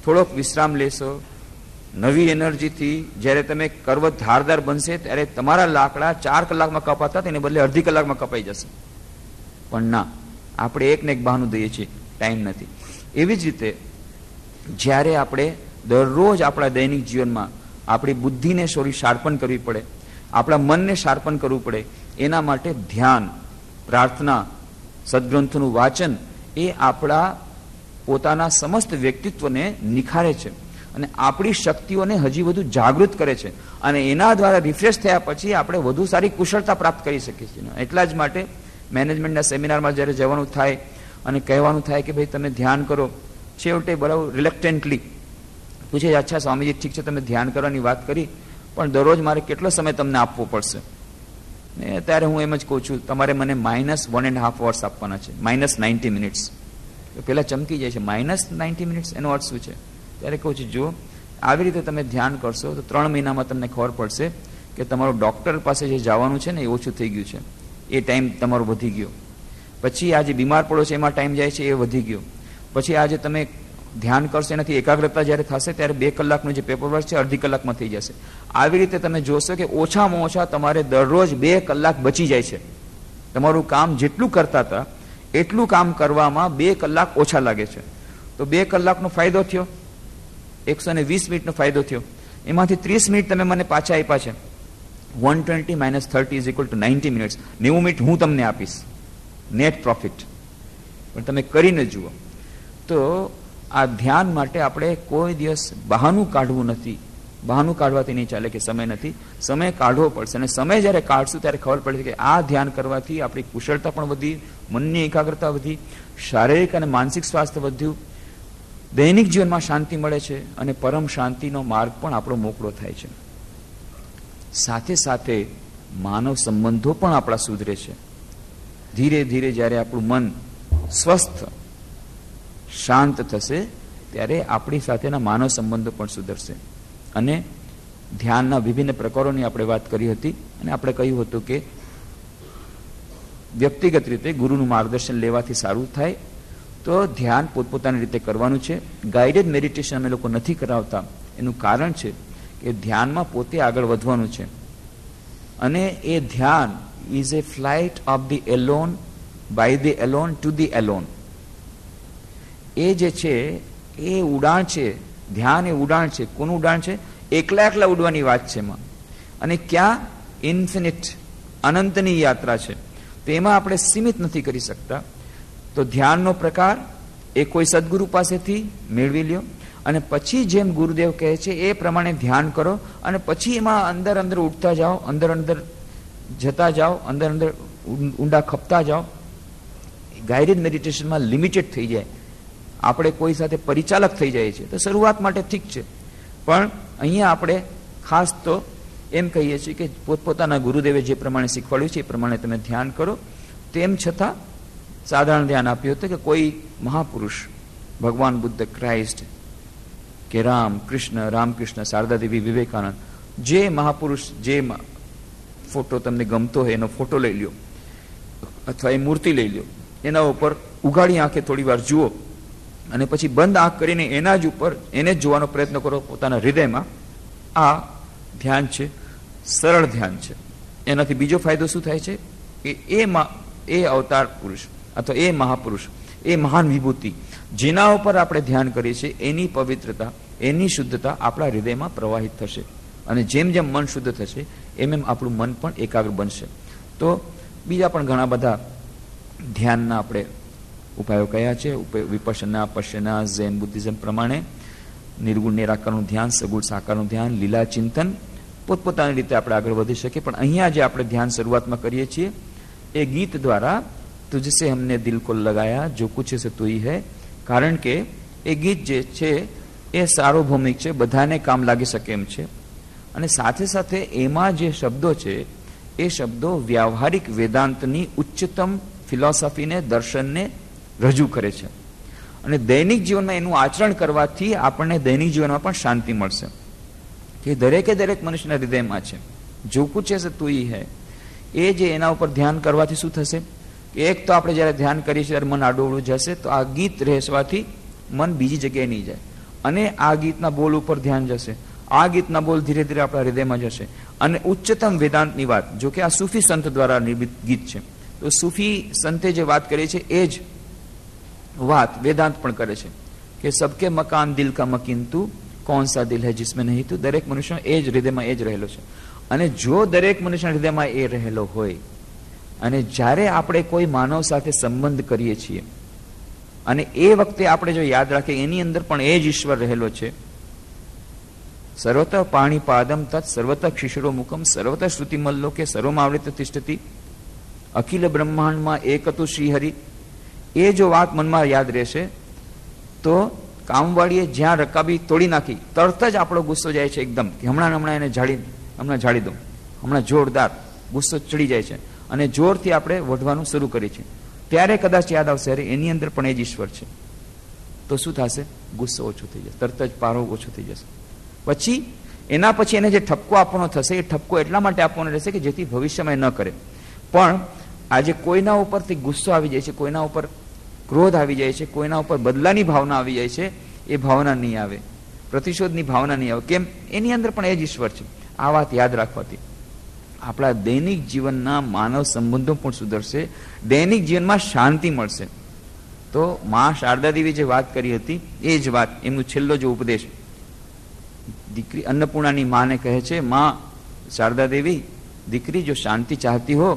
થોડોક વિશ્રામ લેશો, નવી એનર્જીથી જ્યારે તમે કરવત ધારદાર બનશે, ત્યારે તમારા લાકડા 4 કલાકમાં કપાતા તેને બદલે અડધી કલાકમાં કપાઈ જશે. પણ ના, આપણે એક ને એક બહાનું દઈએ છીએ, ટાઈમ નથી. એવી જ રીતે જ્યારે આપણે દરરોજ આપણા દૈનિક જીવનમાં આપણી બુદ્ધિને થોડી શાર્પન કરવી પડે, આપણા મનને શાર્પન કરવું પડે. એના માટે ધ્યાન, પ્રાર્થના, સદગ્રંથોનું વાંચન એ આપણા પોતાના સમસ્ત વ્યક્તિત્વને નિખારે છે અને આપણી શક્તિઓને હજી વધુ જાગૃત કરે છે, અને એના દ્વારા રિફ્રેશ થયા પછી આપણે વધુ સારી કુશળતા પ્રાપ્ત કરી શકીએ છીએ. એટલા જ માટે મેનેજમેન્ટના સેમિનારમાં જ્યારે જવાનું થાય અને કહેવાનું થાય કે ભાઈ તમે ધ્યાન કરો, છેવટે બરાબર રિલેક્ટન્ટલી પૂછે, અચ્છા સ્વામીજી, ઠીક છે, તમે ધ્યાન કરવાની વાત કરી, પણ દરરોજ મારે કેટલો સમય તમને આપવો પડશે? ત્યારે હું એમ જ કહું છું, તમારે મને -1.5 hours આપવાના છે, -90 minutes. પેલા ચમકી જાય છે, -90 minutes એનો અર્થ શું છે? ત્યારે કહું છું, જો આવી રીતે તમે ધ્યાન કરશો તો 3 મહિનામાં તમને ખબર પડશે કે તમારું ડોક્ટર પાસે જે જવાનું છે ને એ ઓછું થઈ ગયું છે, એ ટાઈમ તમારો વધી ગયો. પછી આ જે બીમાર પડો છે એમાં ટાઈમ જાય છે એ વધી ગયો. પછી આજે તમે ધ્યાન કરશો એનાથી એકાગ્રતા જ્યારે થશે ત્યારે 2 કલાકનું જે પેપર વર્ક છે અડધી કલાકમાં થઈ જશે. આવી રીતે તમે જોશો કે ઓછામાં ઓછા તમારે દરરોજ 2 કલાક બચી જાય છે. તમારું કામ જેટલું કરતા હતા એટલું કામ કરવામાં 2 કલાક ઓછા લાગે છે. તો 2 કલાકનો ફાયદો થયો, 120 મિનિટનો ફાયદો થયો. એમાંથી 30 મિનિટ તમે મને પાછા આપ્યા છે. 120 - 30 = 90 minutes. 90 મિનિટ હું તમને આપીશ, નેટ પ્રોફિટ. પણ તમે કરીને જુઓ. તો આ ધ્યાન માટે આપણે કોઈ દિવસ બહાનું કાઢવું નથી. બહાનું કાઢવાથી નહીં ચાલે કે સમય નથી, સમય કાઢવો પડશે. અને સમય જ્યારે કાઢશું ત્યારે ખબર પડશે કે આ ધ્યાન કરવાથી આપણી કુશળતા પણ વધી, મનની એકાગ્રતા વધી, શારીરિક અને માનસિક સ્વાસ્થ્ય વધ્યું, દૈનિક જીવનમાં શાંતિ મળે છે, અને પરમ શાંતિનો માર્ગ પણ આપણો મોકળો થાય છે. સાથે સાથે માનવ સંબંધો પણ આપણા સુધરે છે. ધીરે ધીરે જ્યારે આપણું મન સ્વસ્થ શાંત થશે ત્યારે આપણી સાથેના માનવ સંબંધો પણ સુધરશે. અને ધ્યાનના વિભિન્ન પ્રકારોની આપણે વાત કરી હતી અને આપણે કહ્યું હતું કે વ્યક્તિગત રીતે ગુરુનું માર્ગદર્શન લેવાથી સારું થાય તો ધ્યાન પોતપોતાની રીતે કરવાનું છે. ગાઈડેડ મેડિટેશન અમે લોકો નથી કરાવતા. એનું કારણ છે કે ધ્યાનમાં પોતે આગળ વધવાનું છે અને એ ધ્યાન is a flight of the alone by the alone to the alone. એ જે છે એ ઉડાણ છે. ધ્યાન એ ઉડાણ છે. કોનું ઉડાણ છે? એકલા એકલા ઉડવાની વાત છે એમાં. અને ક્યાં? ઇન્ફિનિટ, અનંતની યાત્રા છે. તો એમાં આપણે સીમિત નથી કરી શકતા. તો ધ્યાનનો પ્રકાર એ કોઈ સદગુરુ પાસેથી મેળવી લ્યો અને પછી જેમ ગુરુદેવ કહે છે એ પ્રમાણે ધ્યાન કરો અને પછી એમાં અંદર અંદર ઉઠતા જાઓ, અંદર અંદર જતા જાઓ, અંદર અંદર ઊંડા ખપતા જાઓ. ગાઈડેડ મેડિટેશનમાં લિમિટેડ થઈ જાય. આપણે કોઈ સાથે પરિચાલક થઈ જાય છે તો શરૂઆત માટે ઠીક છે, પણ અહીંયા આપણે ખાસ તો એમ કહીએ છીએ કે પોતપોતાના ગુરુદેવે જે પ્રમાણે શીખવાડ્યું છે એ પ્રમાણે તમે ધ્યાન કરો. તેમ છતાં સાધારણ ધ્યાન આપ્યું હતું કે કોઈ મહાપુરુષ, ભગવાન બુદ્ધ, ક્રાઇસ્ટ કે રામ, કૃષ્ણ, રામકૃષ્ણ, શારદાદેવી, વિવેકાનંદ, જે મહાપુરુષ, જે ફોટો તમને ગમતો હોય એનો ફોટો લઈ લ્યો અથવા એ મૂર્તિ લઈ લ્યો, એના ઉપર ઉઘાડી આંખે થોડી વાર જુઓ અને પછી બંધ આંખ કરીને એના જ ઉપર એને જ જોવાનો પ્રયત્ન કરો પોતાના હૃદયમાં. આ ધ્યાન છે, સરળ ધ્યાન છે. એનાથી બીજો ફાયદો શું થાય છે કે એ અવતાર પુરુષ અથવા એ મહાપુરુષ, એ મહાન વિભૂતિ જેના ઉપર આપણે ધ્યાન કરીએ છીએ એની પવિત્રતા, એની શુદ્ધતા આપણા હૃદયમાં પ્રવાહિત થશે અને જેમ જેમ મન શુદ્ધ થશે એમ એમ આપણું મન પણ એકાગ્ર બનશે. તો બીજા પણ ઘણા બધા ધ્યાનના આપણે ઉપાયો કયા છે. વિપશ્યના, પશ્યના, ઝેન બુદ્ધિઝમ પ્રમાણે નિર્ગુણ નિરાકારનું ધ્યાન, સગુણ સાકારનું ધ્યાન, લીલા ચિંતન, પોતપોતાની રીતે આપણે આગળ વધી શકીએ. પણ અહીંયા જે આપણે ધ્યાન શરૂઆતમાં કરીએ છીએ એ ગીત દ્વારા તુજસે હમને દિલ કો લગાયા જો કુછ સે તુઈ હૈ, કારણ કે એ ગીત જે છે એ સાર્વભૌમિક છે, બધાને કામ લાગી શકે એમ છે. અને સાથે સાથે એમાં જે શબ્દો છે એ શબ્દો વ્યાવહારિક વેદાંતની ઉચ્ચતમ ફિલોસોફીને, દર્શનને રજૂ કરે છે અને દૈનિક જીવનમાં એનું આચરણ કરવાથી આપણને દૈનિક જીવનમાં પણ શાંતિ મળશે. કે દરેકે દરેક મનુષ્યના હૃદયમાં છે જો કુછ છે તુઈ હૈ. એ જે એના ઉપર ધ્યાન કરવાથી શું થશે કે એક તો આપણે જ્યારે ધ્યાન કરીએ છીએ ત્યારે મન આડોવડું જશે, તો આ ગીત રહેવાથી મન બીજી જગ્યાએ નહીં જાય અને આ ગીતના બોલ ઉપર ધ્યાન જશે. આ ગીતના બોલ ધીરે ધીરે આપણા હૃદયમાં જશે અને ઉચ્ચતમ વેદાંતની વાત, જો કે આ સૂફી સંત દ્વારા નિર્મિત ગીત છે, તો સૂફી સંતે જે વાત કરી છે એ જ વાત વેદાંત પણ કરે છે કે સબકે મકાન દિલ કા મકીન તું, કોણ સા દિલ હૈ જિસમેં નહીં તું. દરેક મનુષ્ય એ જ હૃદયમાં એ જ રહેલો છે. અને જો દરેક મનુષ્યના હૃદયમાં એ રહેલો હોય અને જ્યારે આપણે કોઈ માનવ સાથે સંબંધ કરીએ છીએ અને એ વખતે આપણે જો યાદ રાખીએ એની અંદર પણ એ જ ઈશ્વર રહેલો છે. સર્વતઃ પાણી પાદમ તત્ સર્વતઃ શિશરો મુખમ સર્વતઃ શ્રુતિમલ્લોકે સર્વમાવૃત તિષ્ઠતિ અખિલ બ્રહ્માંડમાં એકતું શ્રીહરિ. એ જો વાત મનમાં યાદ રહેશે તો કામવાળીએ જ્યાં રકાબી તોડી નાખી તરત જ આપણો ગુસ્સો જાય છે એકદમ કે હમણાં એને જાળી દઉં, હમણાં જોરદાર ગુસ્સો ચડી જાય છે અને જોરથી આપણે વઢવાનું શરૂ કરીએ છીએ. ત્યારે કદાચ યાદ આવશે અરે એની અંદર પણ એ જ ઈશ્વર છે. તો શું થશે? ગુસ્સો ઓછો થઈ જશે, તરત જ પારો ઓછો થઈ જશે. પછી એના પછી એને જે ઠપકો આપવાનો થશે એ ઠપકો એટલા માટે આપવાનો રહેશે કે જેથી ભવિષ્યમાં ન કરે. પણ આજે કોઈના ઉપરથી ગુસ્સો આવી જાય છે, કોઈના ઉપર ક્રોધ આવી જાય છે, કોઈના ઉપર બદલાની ભાવના આવી જાય છે, એ ભાવના નહીં આવે, પ્રતિશોધની ભાવના નહીં આવે. કેમ? એની અંદર પણ એ જ ઈશ્વર છે. આ વાત યાદ રાખવાથી આપણા દૈનિક જીવનના માનવ સંબંધો પણ સુધરશે, દૈનિક જીવનમાં શાંતિ મળશે. તો મા શારદા દેવી જે વાત કરી હતી એ જ વાત, એમનું છેલ્લો જો ઉપદેશ દીકરી અન્નપૂર્ણાની માને કહે છે, માં શારદા દેવી, દીકરી જો શાંતિ ચાહતી હો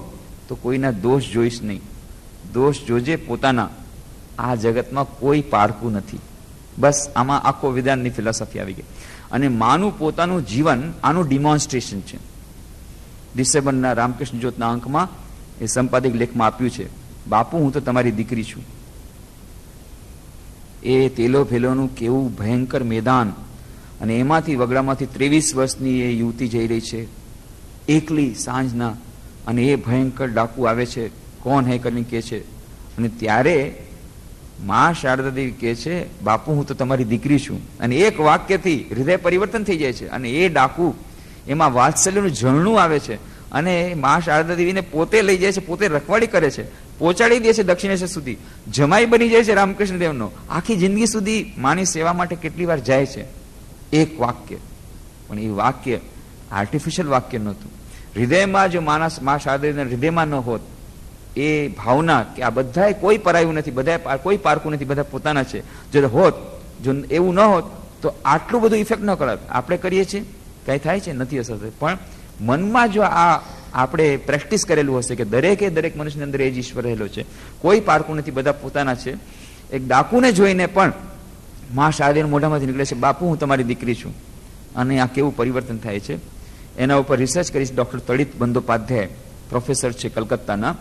તો કોઈના દોષ જોઈશ નહીં, દોષ જોજે પોતાના. આ જગતમાં કોઈ પારકું નથી. બસ આમાં આખો વેદાંતની ફિલોસોફી આવી ગઈ. અને માનું પોતાનું જીવન આનું ડિમોન્સ્ટ્રેશન છે. ડિસેમ્બરના રામકૃષ્ણ જ્યોતના અંકમાં એ સંપાદિક લેખમાં આપ્યું છે, બાપુ હું તો તમારી દીકરી છું. એ તેલો ફેલોનું કેવું ભયંકર મેદાન, અને એમાંથી વગડામાંથી 23 વર્ષની એ યુવતી જઈ રહી છે એકલી સાંજના, અને એ ભયંકર ડાકુ આવે છે, કોણ હે કરીને કહે છે. અને ત્યારે મા શારદા દેવી કહે છે, બાપુ હું તો તમારી દીકરી છું. અને એક વાક્યથી હૃદય પરિવર્તન થઈ જાય છે અને એ ડાકુ એમાં વાત્સલ્યનું ઝરણું આવે છે અને મા શારદા દેવીને પોતે લઈ જાય છે, પોતે રખવાડી કરે છે, પહોંચાડી દે છે દક્ષિણેશ્વર સુધી, જમાઈ બની જાય છે રામકૃષ્ણ દેવનો, આખી જિંદગી સુધી માની સેવા માટે કેટલી વાર જાય છે. એક વાક્ય, પણ એ વાક્ય આર્ટિફિશિયલ વાક્ય નહોતું. હૃદયમાં જો માણસ મા શારદા હૃદયમાં ન હોત એ ભાવના કે આ બધા કોઈ પરાયું નથી, બધા કોઈ પારકું નથી, બધા પોતાના છે, જો હોત, જો એવું ન હોત તો આટલું બધું ઇફેક્ટ ન કરત. આપણે કરીએ છીએ, કઈ થાય છે, નથી અસર થઈ. પણ મનમાં જો આ આપણે પ્રેક્ટિસ કરેલું હશે કે દરેકે દરેક મનુષ્યની અંદર એ જ ઈશ્વર રહેલો છે, કોઈ પારકું નથી, બધા પોતાના છે. એક ડાકુને જોઈને પણ મા શારદાના મોઢામાંથી નીકળે છે, બાપુ હું તમારી દીકરી છું. અને આ કેવું પરિવર્તન થાય છે એના ઉપર રિસર્ચ કરી ડોક્ટર તડિત બંદોપાધ્યાય પ્રોફેસર છે કલકત્તાના,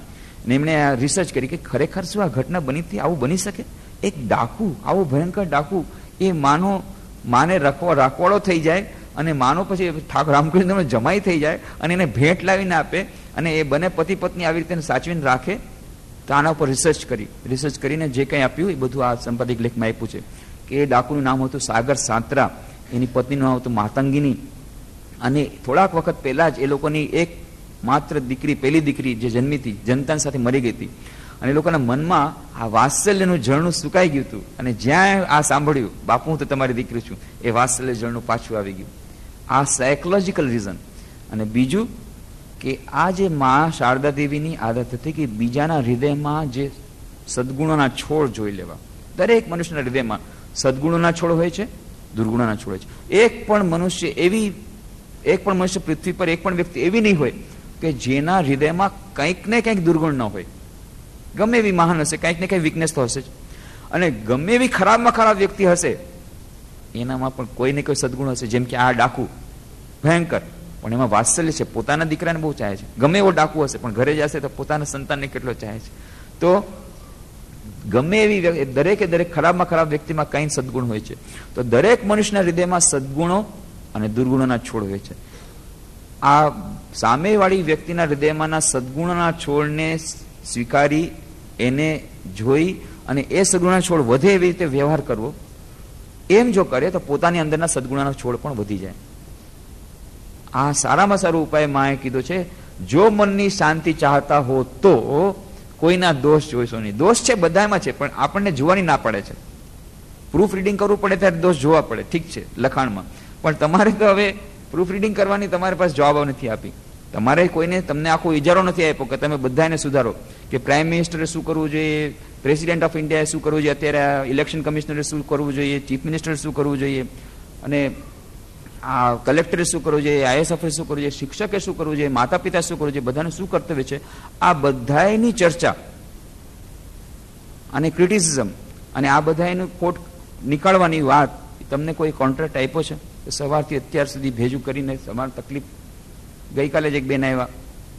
ને એમણે આ રિસર્ચ કરી કે ખરેખર શું આ ઘટના બની હતી, આવું બની શકે? એક ડાકુ, આવો ભયંકર ડાકુ, એ માને રાખવાળો થઈ જાય અને માનો પછી ઠાકોર રામકૃષ્ણ જમાઈ થઈ જાય અને એને ભેટ લાવીને આપે અને એ બંને પતિ પત્ની આવી રીતે સાચવીને રાખે. તો આના ઉપર રિસર્ચ કરીને જે કંઈ આપ્યું એ બધું આ સંપાદિક લેખમાં આપ્યું છે કે એ ડાકુનું નામ હતું સાગર સાંતરા, એની પત્નીનું નામ હતું માતંગીની. અને થોડાક વખત પહેલા જ એ લોકોની એક માત્ર દીકરી, પહેલી દીકરી જે જન્મી હતી, જનતા સાથે મરી ગઈ હતી. અને એ લોકોના મનમાં આ વાત્સલ્યનું ઝરણું સુકાઈ ગયું હતું. અને જ્યાં આ સાંભળ્યું, બાપુ હું તો તમારી દીકરી છું, એ વાત્સલ્ય ઝરણું પાછું આવી ગયું. આ સાયકોલોજીકલ રીઝન. અને બીજું કે આ જે મા શારદા દેવીની આદત હતી કે બીજાના હૃદયમાં જે સદગુણોના છોડ જોઈ લેવા. દરેક મનુષ્યના હૃદયમાં સદગુણોના છોડ હોય છે, દુર્ગુણોના છોડ હોય છે. એક પણ મનુષ્ય પૃથ્વી પર, એક પણ વ્યક્તિ એવી નહીં હોય કે જેના હૃદયમાં કંઈક ને કંઈક દુર્ગુણ ન હોય. ગમે એવી મહાન હશે, કંઈક ને કંઈક વીકનેસ તો હશે જ. અને ગમે એવી ખરાબમાં ખરાબ વ્યક્તિ હશે એનામાં પણ કોઈ ને કોઈ સદગુણ હશે. જેમ કે આ ડાકુ ભયંકર, પણ એમાં વાત્સલ્ય છે, પોતાના દીકરાને બહુ ચાહે છે. ગમે એવો ડાકુ હશે પણ ઘરે જશે તો પોતાના સંતાનને કેટલો ચાહે છે. તો ગમે એવી દરેકે દરેક ખરાબમાં ખરાબ વ્યક્તિમાં કંઈ સદગુણ હોય છે. તો દરેક મનુષ્યના હૃદયમાં સદગુણો અને દુર્ગુણોના છોડ હોય છે. આ સામેવાળી વ્યક્તિના હૃદયમાંના સદગુણોના છોડને સ્વીકારી, એને જોઈ અને એ સદગુણોના છોડ વધે એવી રીતે વ્યવહાર કરવો, એમ જો કરે તો પોતાની અંદરના સદગુણોના છોડ પણ વધી જાય. આ સારામાં સારો ઉપાય માએ કીધો છે, જો મનની શાંતિ ચાહતા હો તો કોઈના દોષ જોઈશો નહીં. દોષ છે બધામાં છે, પણ આપણને જોવાની ના પડે છે. પ્રૂફ રીડિંગ કરવું પડે ત્યારે દોષ જોવા પડે, ઠીક છે, લખાણમાં. પણ તમારે તો હવે પ્રૂફ રીડિંગ કરવાની તમારી પાસે જવાબ નથી આપી. તમારે કોઈને તમને આખો ઇજારો નથી આપ્યો કે તમે બધાને સુધારો, કે પ્રાઇમ મિનિસ્ટરે શું કરવું જોઈએ, પ્રેસિડેન્ટ ઓફ ઇન્ડિયાએ શું કરવું જોઈએ, અત્યારે ઇલેક્શન કમિશનરે શું કરવું જોઈએ, ચીફ મિનિસ્ટરે શું કરવું જોઈએ, અને આ કલેક્ટરે શું કરવું જોઈએ, આઈએએસ ઓફિસરે શું કરવું જોઈએ, શિક્ષકે શું કરવું જોઈએ, માતા પિતા શું કરવું જોઈએ, બધાને શું કર્તવ્ય છે, આ બધાની ચર્ચા અને ક્રિટિસિઝમ અને આ બધાનું ખોટ નીકાળવાની વાત તમને કોઈ કોન્ટ્રાક્ટ આપ્યો છે? સવારથી અત્યાર સુધી ભેજું કરીને તમારી તકલીફ. ગઈકાલે જ એક બેન આવ્યા,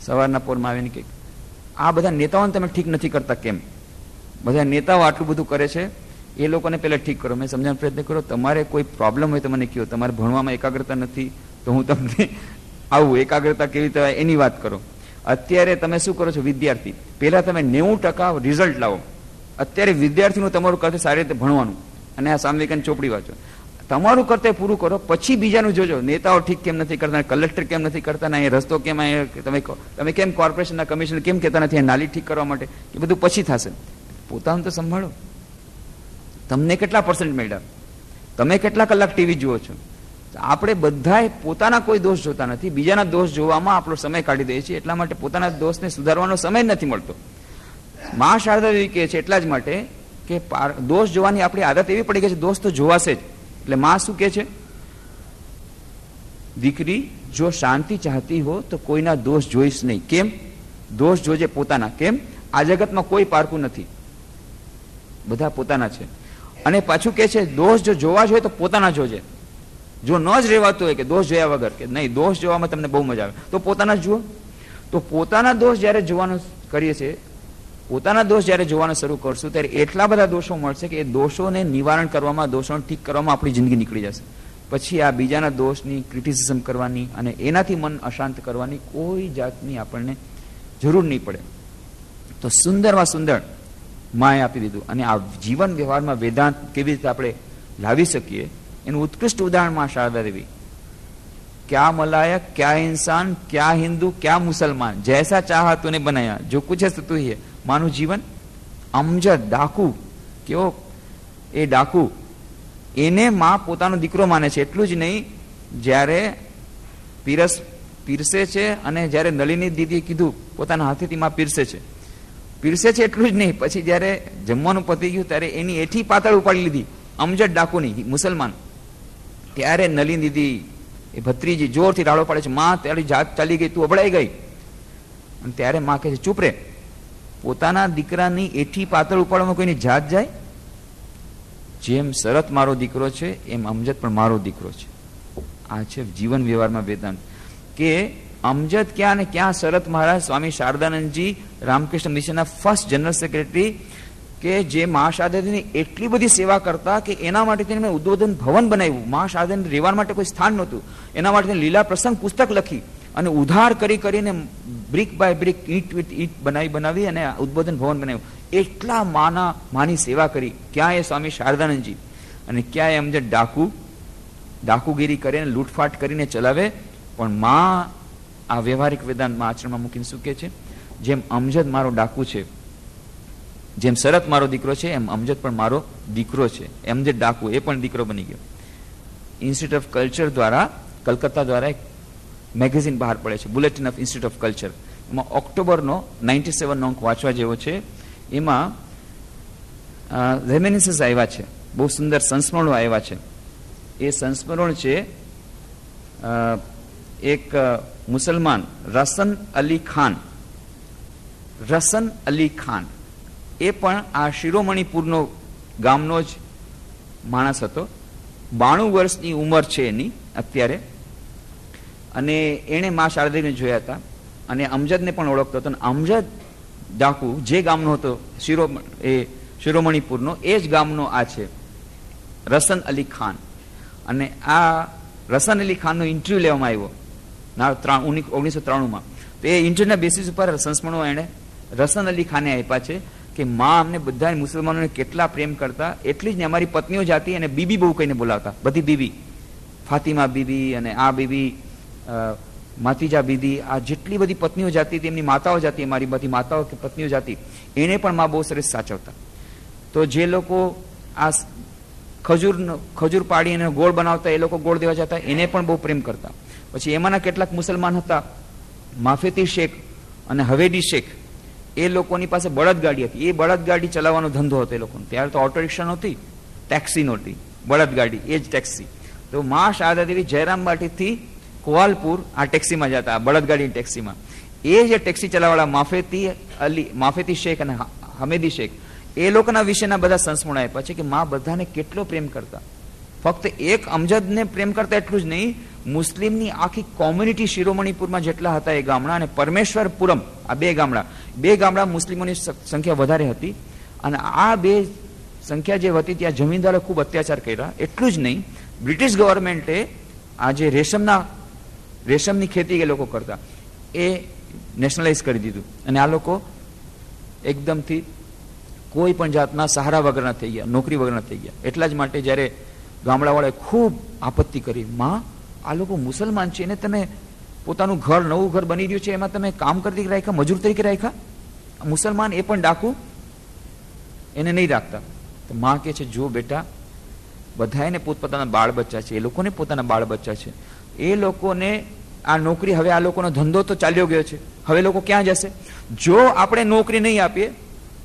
સવારના પોરમાં આવીને કે આ બધા નેતાઓને તમે ઠીક નથી કરતા. કેમ? બધા નેતાઓ આટલું બધું કરે છે, એ લોકોને પહેલા ઠીક કરો. મેં સમજાવવાનો પ્રયત્ન કરો, તમારે કોઈ પ્રોબ્લેમ હોય તો મને કહો. તમારે ભણવામાં એકાગ્રતા નથી તો હું તમને આવું એકાગ્રતા કેવી રીતે એની વાત કરો. અત્યારે તમે શું કરો છો? વિદ્યાર્થી, પહેલા તમે 90% રિઝલ્ટ લાવો. અત્યારે વિદ્યાર્થીનું તમારું કર્તવ્ય સારી રીતે ભણવાનું અને આ સામવેદની ચોપડી વાંચો. તમારું કર્તવ્ય પૂરું કરો, પછી બીજાનું જોજો. નેતાઓ ઠીક કેમ નથી કરતા, કલેક્ટર કેમ નથી કરતા, ના એ રસ્તો કેમ, તમે કેમ કોર્પોરેશનના કમિશનર કેમ કહેતા નથી નાલી ઠીક કરવા માટે, એ બધું પછી થશે. પોતાનું તો સંભાળો. તમને કેટલા પર્સન્ટ મળ્યા, તમે કેટલા કલાક ટીવી જુઓ છો? આપણે બધાએ પોતાના કોઈ દોષ જોતા નથી, બીજાના દોષ જોવામાં આપણો સમય કાઢી દઈએ છીએ. એટલા માટે પોતાના દોષને સુધારવાનો સમય નથી મળતો. મા શારદા દેવી કહે છે એટલા જ માટે કે દોષ જોવાની આપણી આદત એવી પડી ગઈ છે, દોષ તો જોવાશે જ. એટલે મા શું કહે છે? દીકરી, જો શાંતિ ચાહતી હો તો કોઈના દોષ જોઈશ નહીં. કેમ? દોષ જોજે પોતાના. કેમ? આ જગતમાં કોઈ પારકું નથી, બધા પોતાના છે. અને પાછું કહે છે દોષ જો જોવા જોઈએ તો પોતાના જોજે. જો ન જ રહેવાતું હોય કે દોષ જોયા વગર, કે નહીં દોષ જોવામાં તમને બહુ મજા આવે, તો પોતાના જુઓ. તો પોતાના દોષ જ્યારે જોવાનું કરીએ છીએ, પોતાના દોષ જ્યારે જોવાનું શરૂ કરશું ત્યારે એટલા બધા દોષો મળશે કે એ દોષોને નિવારણ કરવામાં, દોષોને ઠીક કરવામાં આપણી જિંદગી નીકળી જશે. પછી આ બીજાના દોષની ક્રિટિસિઝમ કરવાની અને એનાથી મન અશાંત કરવાની કોઈ જાતની આપણને જરૂર નહીં પડે. તો સુંદરમાં સુંદર માએ આપી દીધું. અને આ જીવન વ્યવહારમાં વેદાંત કેવી રીતે આપણે લાવી શકીએ એનું ઉત્કૃષ્ટ ઉદાહરણમાં શારદા દેવી. क्या मलायक, क्या इंसान, क्या हिंदू, क्या मुसलमान, जैसा चाहा तूने बनाया, जो कुछ है तू ही है. માનું જીવન. અમજદ ડાકુ, કેવો એ ડાકુ, એને માં પોતાનો દીકરો માને છે. એટલું જ નહીં, જ્યારે પીરસે છે અને જ્યારે નલિની દીદી કીધું પોતાના હાથેથી માં પીરસે છે એટલું જ નહીં, પછી જ્યારે જમવાનું પતી ગયું ત્યારે એની એઠી પાતળ ઉપાડી લીધી, અમજદ ડાકુની, મુસલમાન. ત્યારે નલિની દીદી એ ભત્રીજી જોરથી રાડો પાડે છે, માં તારી જાત ચાલી ગઈ, તું અબડાઈ ગઈ. અને ત્યારે માં કહે છે ચૂપ રે, પોતાના દીકરાની એઠી પાતળ ઉપાડવામાં કોઈની જાત જાય? જેમ શરત મારો દીકરો છે એમ અમજદ પણ મારો દીકરો છે. આ છે જીવન વ્યવહારમાં વેદાંત. કે અમજદ ક્યાં ને ક્યાં શરત મહારાજ સ્વામી શારદાનંદજી રામકૃષ્ણ મિશનના ફર્સ્ટ જનરલ સેક્રેટરી, કે જે મા શારદાની એટલી બધી સેવા કરતા કે એના માટે તેને ઉદ્બોધન ભવન બનાવ્યું. મા શારદાને રહેવા માટે કોઈ સ્થાન નહોતું, એના માટે લીલા પ્રસંગ પુસ્તક લખી અને ઉધાર કરીને બ્રિક બાય બ્રિક, ઈંટ વિથ ઈંટ બનાવી અને ઉદ્બોધન ભવન બનાવ્યું. એટલા માની સેવા કરી. ક્યાં એ સ્વામી શારદાનંદજી અને ક્યાં એ અમજદ ડાકુગીરી કરીને લૂંટફાટ કરીને ચલાવે. પણ માં આ વ્યવહારિક વેદાંતમાં આચરણમાં મૂકીને શું કહે છે? જેમ અમજદ મારો ડાકુ છે, જેમ શરત મારો દીકરો છે, એમ અમજદ પણ મારો દીકરો છે. અમજદ ડાકુ એ પણ દીકરો બની ગયો. ઇન્સ્ટિટ્યૂટ ઓફ કલ્ચર દ્વારા, કલકત્તા દ્વારા એક મેગેઝિન બહાર પડે છે, bulletin of institute of culture. એમાં ઓક્ટોબરનો 97નો અંક વાંચવા જેવો છે. એમાં રેમિનિસન્સ આવ્યા છે, બહુ સુંદર સંસ્મરણો આવ્યા છે. એ સંસ્મરણ છે એક મુસલમાન રસન અલી ખાન, એ પણ આ શિરોમણીપુરનો ગામનો જ માણસ હતો. 92 વર્ષની ઉંમર છે એની અત્યારે. અને એણે મા શારદાને જોયા હતા અને અમજદને પણ ઓળખતો હતો. અમજદ ડાકુ જે ગામનો હતો શિરોમણીપુરનો, એ જ ગામનો આ છે રસન અલી ખાન. અને આ રસન અલી ખાનનો ઇન્ટરવ્યુ લેવામાં આવ્યો 1993માં. તો એ ઇન્ટરવ્યુના બેસિસ ઉપર સંસ્મરણો એણે રસન અલી ખાને આપ્યા છે કે માં અમને બધા મુસલમાનોને કેટલા પ્રેમ કરતા, એટલી જ ને અમારી પત્નીઓ જાતિ અને બીબી બહુ કહીને બોલાવતા. બધી બીબી, ફાતિમા બીબી અને આ બીબી, માતીજા બીબી, આ જેટલી બધી પત્નીઓ જાતિ હતી, એમની માતાઓ જાતિ, અમારી બધી માતાઓ કે પત્નીઓ જાતિ, એને પણ માં બહુ સરસ સાચવતા. તો જે લોકો આ ખજૂર પાડી અને ગોળ બનાવતા, એ લોકો ગોળ દેવા જતા, એને પણ બહુ પ્રેમ કરતા. પછી એમાંના કેટલાક મુસલમાન હતા, માફેતી શેખ અને હવેડી શેખ, એ લોકોની પાસે બળદગાડી હતી. એ બળદગાડી ચલાવવાનો ધંધો હતો એ લોકોનો. ત્યારે તો ઓટો રિક્ષા નહોતી, ટેક્સી નહોતી, બળદગાડી એ જ ટેક્સી. તો મા શારદા દેવી જયરામ બાટીથી કોવાલપુર આ ટેક્સીમાં જતા, બળદગાડી ટેક્સીમાં. એ જે ટેક્સી ચલાવવાળા માફેતી શેખ અને હમેદી શેખ, એ લોકોના વિશેના બધા સંસ્મરણો આપ્યા છે કે માં બધાને કેટલો પ્રેમ કરતા. ફક્ત એક અમજદને પ્રેમ કરતા એટલું જ નહીં, મુસ્લિમની આખી કોમ્યુનિટી શિરોમણીપુરમાં જેટલા હતા એ ગામડા અને પરમેશ્વરપુરમ, આ બે ગામડા મુસ્લિમોની સંખ્યા વધારે હતી. અને આ બે સંખ્યા જે હતી ત્યાં જમીનદારો ખૂબ અત્યાચાર કર્યા. એટલું જ નહીં, બ્રિટિશ ગવર્મેન્ટે આ જે રેશમની ખેતી એ લોકો કરતા, એ નેશનલાઇઝ કરી દીધું. અને આ લોકો એકદમથી કોઈ પણ જાતના સહારા વગરના થઈ ગયા, નોકરી વગરના થઈ ગયા. એટલા જ માટે જ્યારે ગામડાવાળાએ ખૂબ આપત્તિ કરી, માં આ લોકો મુસલમાન છે, એને તમે પોતાનું ઘર, નવું ઘર બની રહ્યું છે, એમાં તમે કામ કરતી રાખ્યા, મજૂર તરીકે રાખ્યા. મુસલમાન એ પણ ડાકુ, એને નહીં રાખતા. તો માં કહે છે જો બેટા, બધાને પોતપોતાના બાળ બચ્ચા છે, એ લોકોને પોતાના બાળ બચ્ચા છે, એ લોકોને આ નોકરી, હવે આ લોકોનો ધંધો તો ચાલ્યો ગયો છે, હવે લોકો ક્યાં જશે? જો આપણે નોકરી નહીં આપીએ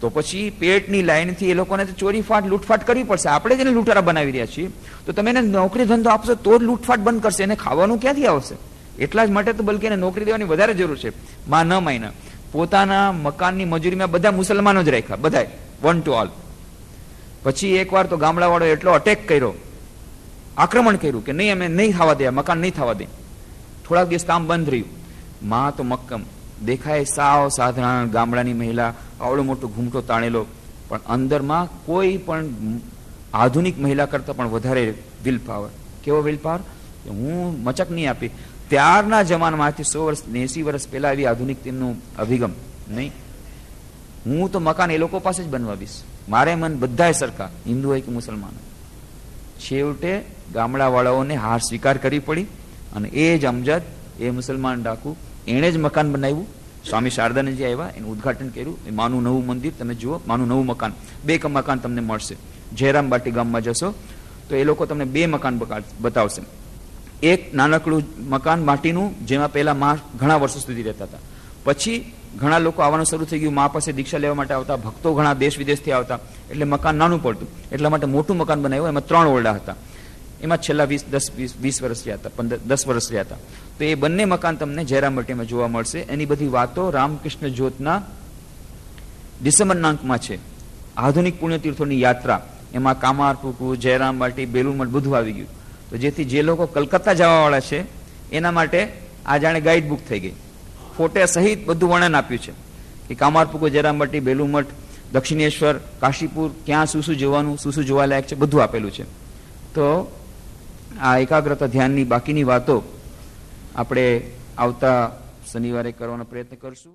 તો પછી પેટની લાઈનથી એ લોકોને તો ચોરીફાટ, લૂંટફાટ કરવી પડશે. આપણે જ એને લૂંટારા બનાવી રહ્યા છીએ. તો તમે એને નોકરી ધંધો આપશો તો જ લૂંટફાટ બંધ કરશે, એને ખાવાનું ક્યાંથી આવશે? એટલા જ માટે તો બલકે એને નોકરી દેવાની વધારે જરૂર છે. માં ન માયના પોતાના મકાનની મજૂરીમાં બધા મુસલમાનો જ રાખ્યા, બધા 1 to all. પછી એકવાર તો ગામડાવાળો એટલો અટેક કર્યો, આક્રમણ કર્યું કે નહીં, અમે નહીં થવા દે, મકાન નહીં થવા દે. થોડાક દિવસ કામ બંધ રહ્યું. માં તો મક્કમ, દેખાય સાવ સાધારણ ગામડાની મહિલા, આવડો મોટો ઘૂમટો તાણેલો, પણ અંદરમાં કોઈ પણ આધુનિક મહિલા કરતા પણ વધારે વિલ પાવર. કેવો વિલ પાવર? હું મચક નહીં આપી. ત્યારના જમાનામાંથી 100 વર્ષ 80 વર્ષ પહેલા આવી આધુનિક તેમનું અભિગમ નહીં. હું તો મકાન એ લોકો પાસે જ બનવાવીશ, મારે મન બધાય સરખા, હિન્દુ હોય કે મુસલમાન. છેવટે ગામડાવાળાઓને હાર સ્વીકાર કરવી પડી અને એ જ અમજદ, એ મુસલમાન ડાકુ, એણે જ મકાન બનાવ્યું. સ્વામી શારદાનંદજી આવ્યા, એનું ઉદઘાટન કર્યું. એ માનું નવું મંદિર તમે જુઓ, માનું નવું મકાન, 2 મકાન તમને મળશે. જયરામ બાટી ગામમાં જશો તો એ લોકો તમને 2 મકાન બતાવશે. એક નાનકડું મકાન માટીનું, જેમાં પહેલા માં ઘણા વર્ષો સુધી રહેતા હતા. પછી ઘણા લોકો આવવાનું શરૂ થઈ ગયું, મા પાસે દીક્ષા લેવા માટે આવતા, ભક્તો ઘણા દેશ વિદેશથી આવતા, એટલે મકાન નાનું પડતું. એટલા માટે મોટું મકાન બનાવ્યું. એમાં 3 ઓરડા હતા. એમાં છેલ્લા 20 વર્ષ રહ્યા હતા, 10 વર્ષ રહ્યા હતા. તો એ બંને મકાન તમને જયરામ બાટીમાં જોવા મળશે. એની બધી વાતો રામકૃષ્ણ જ્યોતના ડિસેમ્બરના અંકમાં છે. આધુનિક પુણ્યતીર્થોની યાત્રા, એમાં કામારપુકુ, જયરામ બાટી, બેલુર મઠ બધું આવી ગયું. તો જેથી જે લોકો કલકત્તા જવાવાળા છે એના માટે આ જાણે ગાઈડ બુક થઈ ગઈ. ફોટા સહિત બધું વર્ણન આપ્યું છે કે કામારપુકુ, જયરામ બાટી, બેલુર મઠ, દક્ષિણેશ્વર, કાશીપુર, ક્યાં શું શું જોવાનું, શું શું જોવાલાયક છે, બધું આપેલું છે. તો આ એકાગ્રતા ધ્યાનની બાકીની વાતો આપણે આવતા શનિવારે કરવાનો પ્રયત્ન કરશું.